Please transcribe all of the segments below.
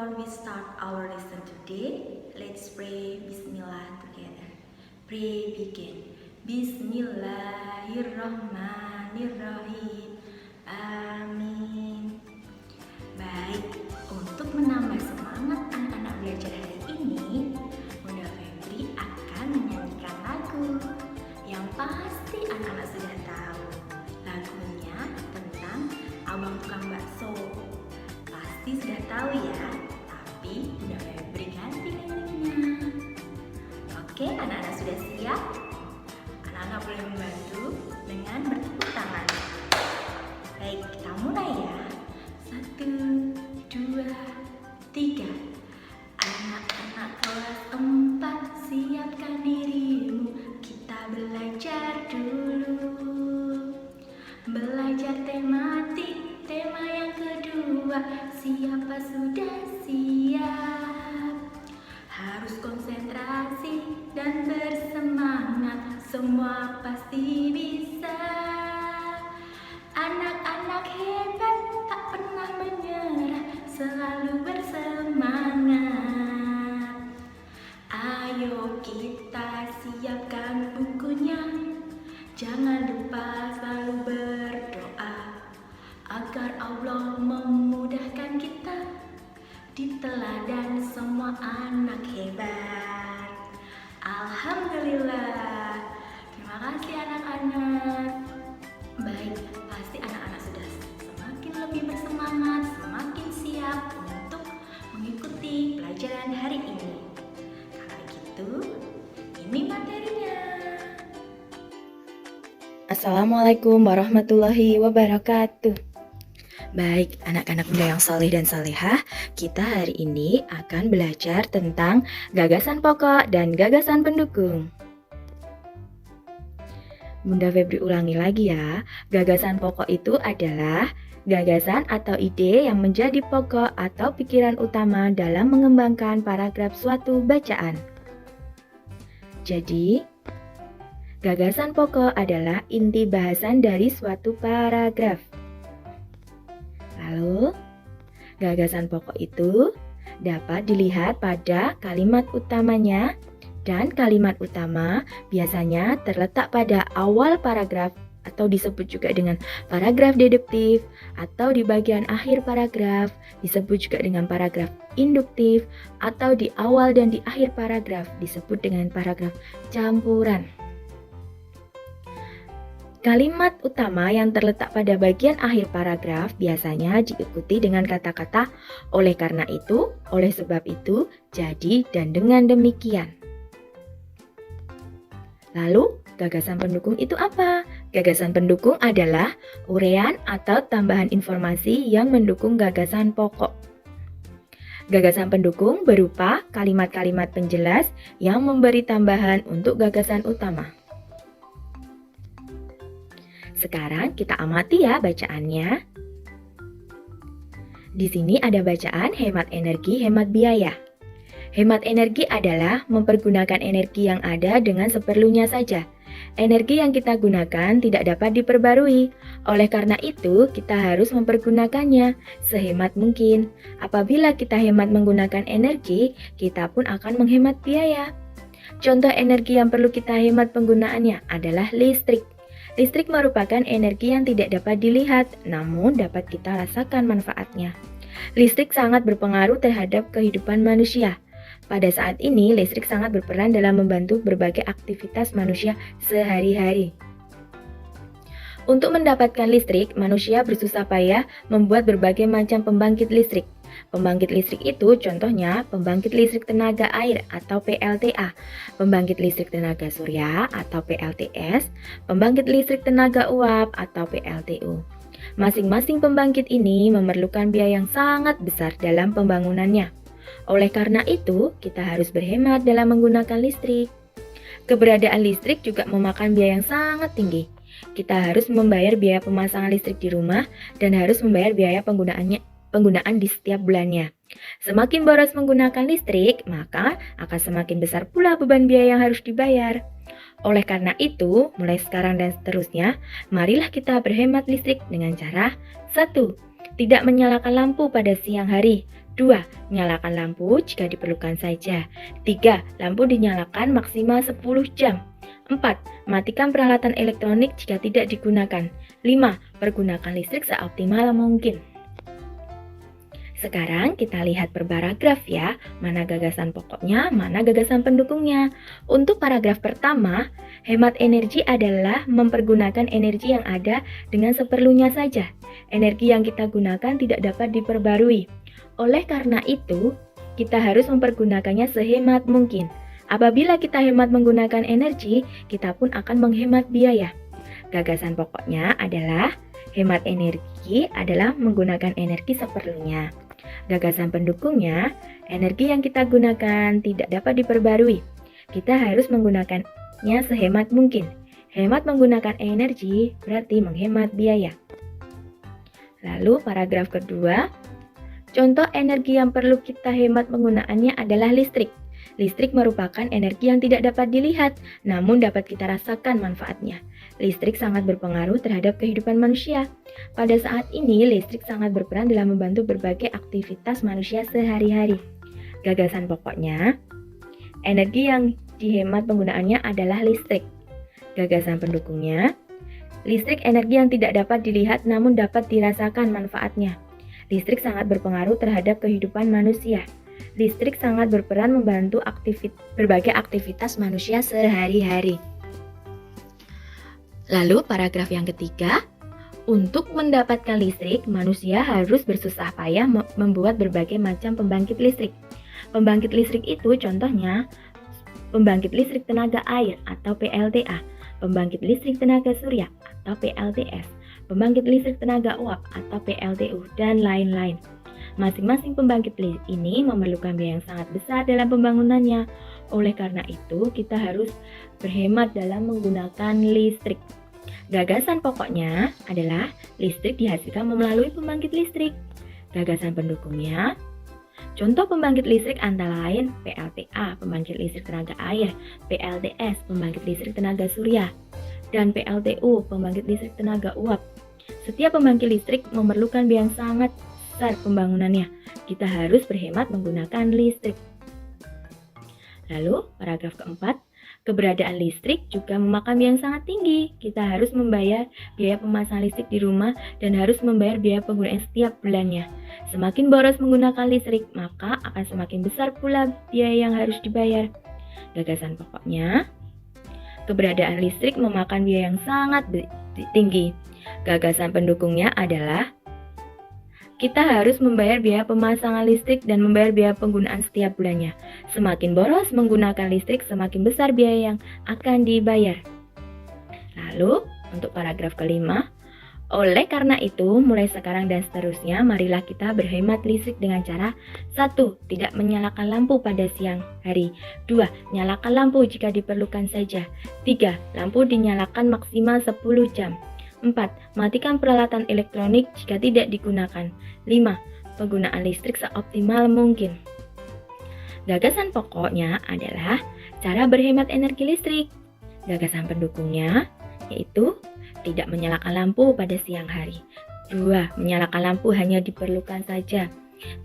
before we start our lesson today, let's pray Bismillah together. Pray begin. Bismillahirrahmanirrahim. Amin. Baik, untuk menambah semangat anak-anak belajar hari ini, Bunda Febri akan menyanyikan lagu yang pasti anak-anak sudah tahu. Lagunya tentang Abang Tukang Bakso. Pasti sudah tahu ya, tapi Bunda Febri ganti liriknya. Oke, anak-anak sudah siap? Anak-anak boleh membantu dengan bertepuk tangan. Baik, kita mulai ya. 1, 2, 3. Anak-anak kelas 4, siapkan dirimu. Kita belajar dulu. Belajar tematik, tema yang kedua. Siapa sudah siap? Harus konsentrasi dan bersemangat. Semua pasti bisa. Anak-anak hebat, tak pernah menyerah, selalu bersemangat. Ayo kita siapkan bukunya. Jangan lupa selalu berdoa agar Allah memudahkan kita diteladan semua anak hebat. Alhamdulillah. Terima kasih anak-anak. Baik, pasti anak-anak sudah semakin lebih bersemangat, semakin siap untuk mengikuti pelajaran hari ini. Kalau gitu, ini materinya. Assalamualaikum warahmatullahi wabarakatuh. Baik, anak-anak muda yang saleh dan salehah, kita hari ini akan belajar tentang gagasan pokok dan gagasan pendukung. Bunda Febri ulangi lagi ya, gagasan pokok itu adalah gagasan atau ide yang menjadi pokok atau pikiran utama dalam mengembangkan paragraf suatu bacaan. Jadi, gagasan pokok adalah inti bahasan dari suatu paragraf. Lalu, gagasan pokok itu dapat dilihat pada kalimat utamanya, dan kalimat utama biasanya terletak pada awal paragraf atau disebut juga dengan paragraf deduktif, atau di bagian akhir paragraf disebut juga dengan paragraf induktif, atau di awal dan di akhir paragraf disebut dengan paragraf campuran. Kalimat utama yang terletak pada bagian akhir paragraf biasanya diikuti dengan kata-kata oleh karena itu, oleh sebab itu, jadi, dan dengan demikian. Lalu, gagasan pendukung itu apa? Gagasan pendukung adalah uraian atau tambahan informasi yang mendukung gagasan pokok. Gagasan pendukung berupa kalimat-kalimat penjelas yang memberi tambahan untuk gagasan utama. Sekarang kita amati ya bacaannya. Di sini ada bacaan hemat energi, hemat biaya. Hemat energi adalah mempergunakan energi yang ada dengan seperlunya saja. Energi yang kita gunakan tidak dapat diperbarui. Oleh karena itu, kita harus mempergunakannya sehemat mungkin. Apabila kita hemat menggunakan energi, kita pun akan menghemat biaya. Contoh energi yang perlu kita hemat penggunaannya adalah listrik. Listrik merupakan energi yang tidak dapat dilihat, namun dapat kita rasakan manfaatnya. Listrik sangat berpengaruh terhadap kehidupan manusia. Pada saat ini, listrik sangat berperan dalam membantu berbagai aktivitas manusia sehari-hari. Untuk mendapatkan listrik, manusia bersusah payah membuat berbagai macam pembangkit listrik. Pembangkit listrik itu contohnya pembangkit listrik tenaga air atau PLTA, pembangkit listrik tenaga surya atau PLTS, pembangkit listrik tenaga uap atau PLTU. Masing-masing pembangkit ini memerlukan biaya yang sangat besar dalam pembangunannya. Oleh karena itu, kita harus berhemat dalam menggunakan listrik. Keberadaan listrik juga memakan biaya yang sangat tinggi. Kita harus membayar biaya pemasangan listrik di rumah dan harus membayar biaya penggunaan di setiap bulannya. Semakin boros menggunakan listrik, maka akan semakin besar pula beban biaya yang harus dibayar. Oleh karena itu, mulai sekarang dan seterusnya, marilah kita berhemat listrik dengan cara 1. tidak menyalakan lampu pada siang hari. 2. Nyalakan lampu jika diperlukan saja. 3. Lampu dinyalakan maksimal 10 jam. 4. Matikan peralatan elektronik jika tidak digunakan. 5. Pergunakan listrik seoptimal mungkin. Sekarang kita lihat per paragraf ya, mana gagasan pokoknya, mana gagasan pendukungnya. Untuk paragraf pertama, hemat energi adalah mempergunakan energi yang ada dengan seperlunya saja. Energi yang kita gunakan tidak dapat diperbarui. Oleh karena itu, kita harus mempergunakannya sehemat mungkin. Apabila kita hemat menggunakan energi, kita pun akan menghemat biaya. Gagasan pokoknya adalah hemat energi adalah menggunakan energi seperlunya. Gagasan pendukungnya, energi yang kita gunakan tidak dapat diperbarui. Kita harus menggunakannya sehemat mungkin. Hemat menggunakan energi berarti menghemat biaya. Lalu paragraf kedua, contoh energi yang perlu kita hemat penggunaannya adalah listrik. Listrik merupakan energi yang tidak dapat dilihat, namun dapat kita rasakan manfaatnya. Listrik sangat berpengaruh terhadap kehidupan manusia. Pada saat ini, listrik sangat berperan dalam membantu berbagai aktivitas manusia sehari-hari. Gagasan pokoknya, energi yang dihemat penggunaannya adalah listrik. Gagasan pendukungnya, listrik energi yang tidak dapat dilihat namun dapat dirasakan manfaatnya. Listrik sangat berpengaruh terhadap kehidupan manusia. Listrik sangat berperan membantu berbagai aktivitas manusia sehari-hari. Lalu paragraf yang ketiga, untuk mendapatkan listrik, manusia harus bersusah payah membuat berbagai macam pembangkit listrik. Pembangkit listrik itu contohnya pembangkit listrik tenaga air atau PLTA, pembangkit listrik tenaga surya atau PLTS, pembangkit listrik tenaga uap atau PLTU, dan lain-lain. Masing-masing pembangkit listrik ini memerlukan biaya yang sangat besar dalam pembangunannya. Oleh karena itu, kita harus berhemat dalam menggunakan listrik. Gagasan pokoknya adalah listrik dihasilkan melalui pembangkit listrik. Gagasan pendukungnya, contoh pembangkit listrik antara lain PLTA, pembangkit listrik tenaga air, PLTS, pembangkit listrik tenaga surya, dan PLTU, pembangkit listrik tenaga uap. Setiap pembangkit listrik memerlukan biaya yang sangat besar pembangunannya. Kita harus berhemat menggunakan listrik. Lalu, paragraf keempat, keberadaan listrik juga memakan biaya yang sangat tinggi. Kita harus membayar biaya pemasangan listrik di rumah dan harus membayar biaya penggunaan setiap bulannya. Semakin boros menggunakan listrik, maka akan semakin besar pula biaya yang harus dibayar. Gagasan pokoknya, keberadaan listrik memakan biaya yang sangat tinggi. Gagasan pendukungnya adalah kita harus membayar biaya pemasangan listrik dan membayar biaya penggunaan setiap bulannya. Semakin boros menggunakan listrik, semakin besar biaya yang akan dibayar. Lalu, untuk paragraf kelima, oleh karena itu, mulai sekarang dan seterusnya, marilah kita berhemat listrik dengan cara 1. Tidak menyalakan lampu pada siang hari. 2. Nyalakan lampu jika diperlukan saja. 3. Lampu dinyalakan maksimal 10 jam. 4. Matikan peralatan elektronik jika tidak digunakan. 5. Penggunaan listrik seoptimal mungkin. Gagasan pokoknya adalah cara berhemat energi listrik. Gagasan pendukungnya yaitu tidak menyalakan lampu pada siang hari. 2. Menyalakan lampu hanya diperlukan saja.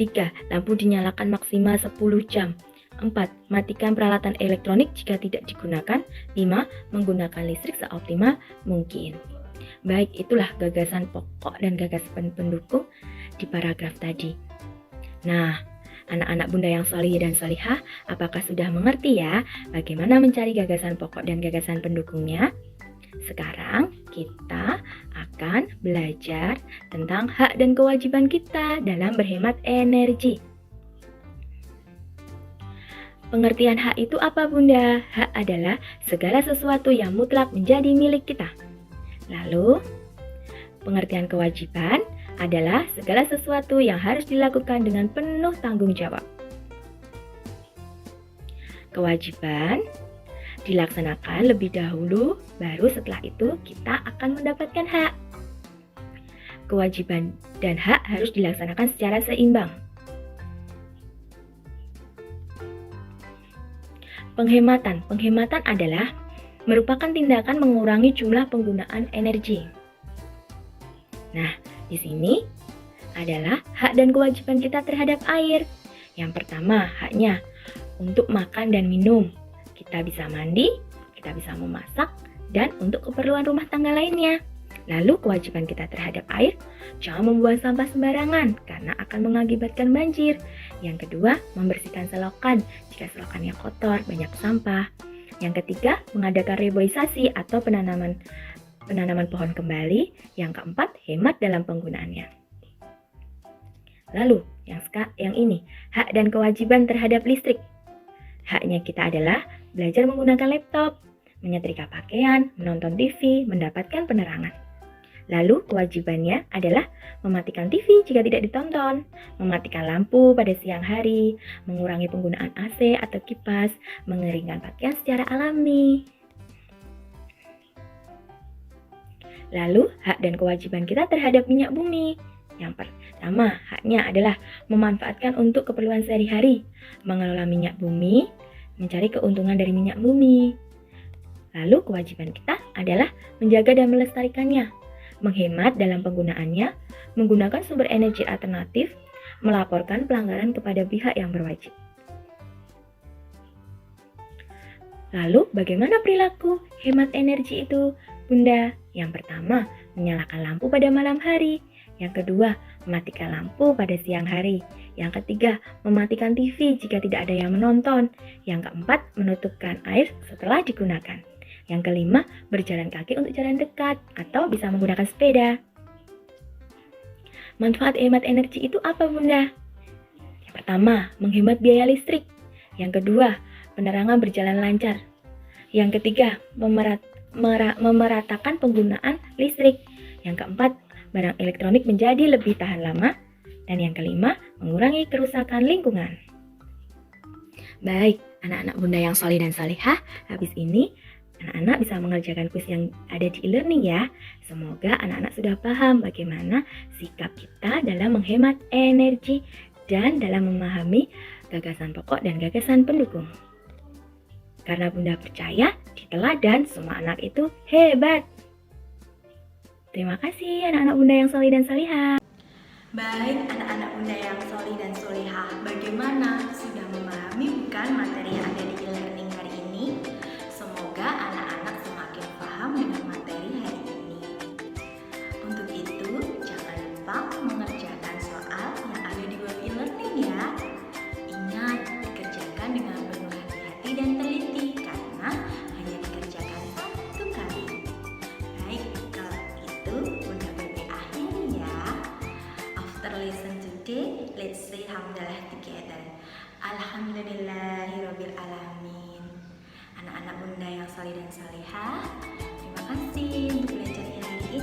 3. Lampu dinyalakan maksimal 10 jam. 4. Matikan peralatan elektronik jika tidak digunakan. 5. Menggunakan listrik seoptimal mungkin. Baik, itulah gagasan pokok dan gagasan pendukung di paragraf tadi. Nah, anak-anak bunda yang solih dan solihah, apakah sudah mengerti ya bagaimana mencari gagasan pokok dan gagasan pendukungnya? Sekarang kita akan belajar tentang hak dan kewajiban kita dalam berhemat energi. Pengertian hak itu apa bunda? Hak adalah segala sesuatu yang mutlak menjadi milik kita. Lalu, pengertian kewajiban adalah segala sesuatu yang harus dilakukan dengan penuh tanggung jawab. Kewajiban dilaksanakan lebih dahulu, baru setelah itu kita akan mendapatkan hak. Kewajiban dan hak harus dilaksanakan secara seimbang. Penghematan adalah merupakan tindakan mengurangi jumlah penggunaan energi. Nah, di sini adalah hak dan kewajiban kita terhadap air. Yang pertama, haknya untuk makan dan minum. Kita bisa mandi, kita bisa memasak, dan untuk keperluan rumah tangga lainnya. Lalu kewajiban kita terhadap air, jangan membuang sampah sembarangan karena akan mengakibatkan banjir. Yang kedua, membersihkan selokan jika selokannya kotor, banyak sampah. Yang ketiga, mengadakan reboisasi atau penanaman pohon kembali. Yang keempat, hemat dalam penggunaannya. Lalu, yang ini, hak dan kewajiban terhadap listrik. Haknya kita adalah belajar menggunakan laptop, menyetrika pakaian, menonton TV, mendapatkan penerangan. Lalu, kewajibannya adalah mematikan TV jika tidak ditonton, mematikan lampu pada siang hari, mengurangi penggunaan AC atau kipas, mengeringkan pakaian secara alami. Lalu, hak dan kewajiban kita terhadap minyak bumi. Yang pertama, haknya adalah memanfaatkan untuk keperluan sehari-hari, mengelola minyak bumi, mencari keuntungan dari minyak bumi. Lalu, kewajiban kita adalah menjaga dan melestarikannya, menghemat dalam penggunaannya, menggunakan sumber energi alternatif, melaporkan pelanggaran kepada pihak yang berwajib. Lalu, bagaimana perilaku hemat energi itu, Bunda? Yang pertama, menyalakan lampu pada malam hari. Yang kedua, mematikan lampu pada siang hari. Yang ketiga, mematikan TV jika tidak ada yang menonton. Yang keempat, menutupkan air setelah digunakan. Yang kelima, berjalan kaki untuk jalan dekat atau bisa menggunakan sepeda. Manfaat hemat energi itu apa, Bunda? Yang pertama, menghemat biaya listrik. Yang kedua, penerangan berjalan lancar. Yang ketiga, memeratakan penggunaan listrik. Yang keempat, barang elektronik menjadi lebih tahan lama. Dan yang kelima, mengurangi kerusakan lingkungan. Baik, anak-anak Bunda yang soleh dan salihah, habis ini anak-anak bisa mengerjakan kuis yang ada di e-learning ya. Semoga anak-anak sudah paham bagaimana sikap kita dalam menghemat energi dan dalam memahami gagasan pokok dan gagasan pendukung. Karena Bunda percaya di teladan semua anak itu hebat. Terima kasih anak-anak Bunda yang soleh dan salihah. Baik anak-anak Bunda yang soleh dan solehah, bagaimana? Sudah memahami bukan materi yang ada di e-learning hari ini? Semoga anak-anak semakin paham dengan materi hari ini. Untuk itu, jangan lupa mengerjakan soal yang ada di web e-learning ya. Ingat, dikerjakan dengan penuh hati-hati dan teliti karena hanya dikerjakan satu kali. Baik, kalau itu Bunda Bebe akhiri ya. After lesson today, let's say hamdalah together. Alhamdulillahirabbil alamin. Anak-anak Bunda yang saleh dan salihah, terima kasih untuk belajar hari ini.